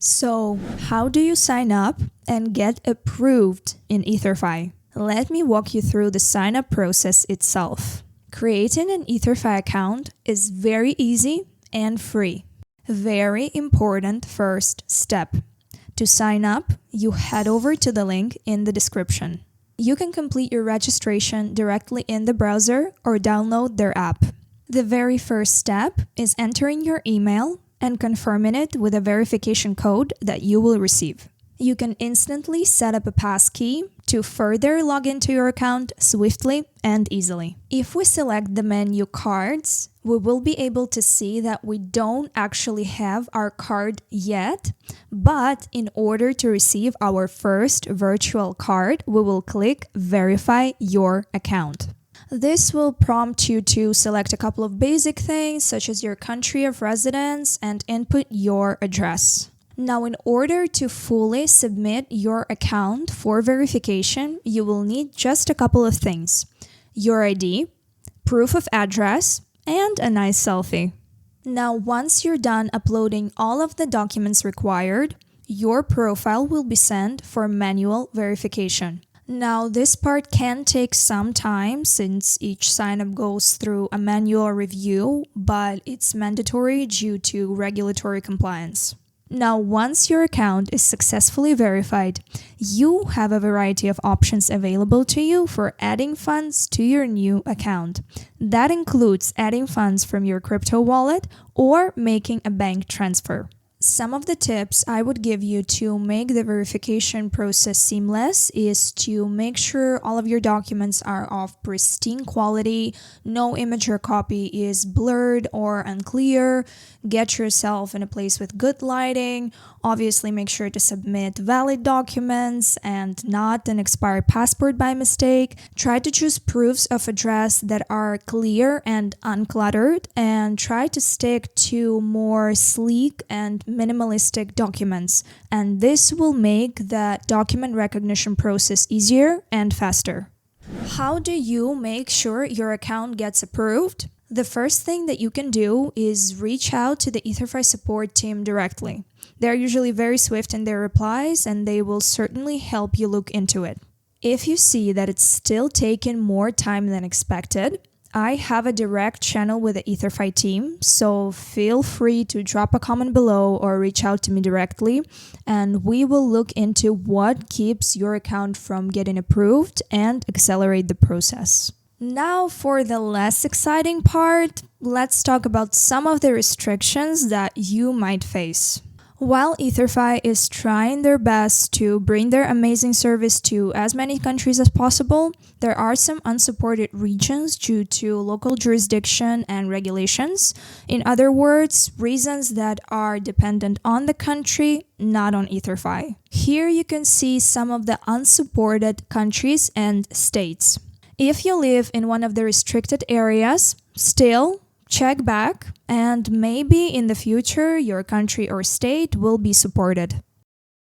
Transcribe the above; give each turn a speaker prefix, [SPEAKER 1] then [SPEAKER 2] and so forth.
[SPEAKER 1] So, how do you sign up and get approved in EtherFi? Let me walk you through the sign up process itself. Creating an EtherFi account is very easy and free. Very important first step. To sign up, you head over to the link in the description. You can complete your registration directly in the browser or download their app. The very first step is entering your email and confirming it with a verification code that you will receive. You can instantly set up a passkey to further log into your account swiftly and easily. If we select the menu Cards, we will be able to see that we don't actually have our card yet, but in order to receive our first virtual card, we will click Verify Your Account. This will prompt you to select a couple of basic things such as your country of residence and input your address. Now, in order to fully submit your account for verification, you will need just a couple of things: your ID, proof of address, and a nice selfie. Now, once you're done uploading all of the documents required, your profile will be sent for manual verification. Now, this part can take some time since each signup goes through a manual review, but it's mandatory due to regulatory compliance. Now, once your account is successfully verified, you have a variety of options available to you for adding funds to your new account. That includes adding funds from your crypto wallet or making a bank transfer. Some of the tips I would give you to make the verification process seamless is to make sure all of your documents are of pristine quality, no image or copy is blurred or unclear, get yourself in a place with good lighting, obviously make sure to submit valid documents and not an expired passport by mistake. Try to choose proofs of address that are clear and uncluttered, and try to stick to more sleek and minimalistic documents, and this will make the document recognition process easier and faster. How do you make sure your account gets approved? The first thing that you can do is reach out to the EtherFi support team directly. They're usually very swift in their replies, and they will certainly help you look into it. If you see that it's still taking more time than expected, I have a direct channel with the EtherFi team, so feel free to drop a comment below or reach out to me directly, and we will look into what keeps your account from getting approved and accelerate the process. Now, for the less exciting part, let's talk about some of the restrictions that you might face. While EtherFi is trying their best to bring their amazing service to as many countries as possible, there are some unsupported regions due to local jurisdiction and regulations. In other words, reasons that are dependent on the country, not on EtherFi. Here you can see some of the unsupported countries and states. If you live in one of the restricted areas, still check back, and maybe in the future your country or state will be supported.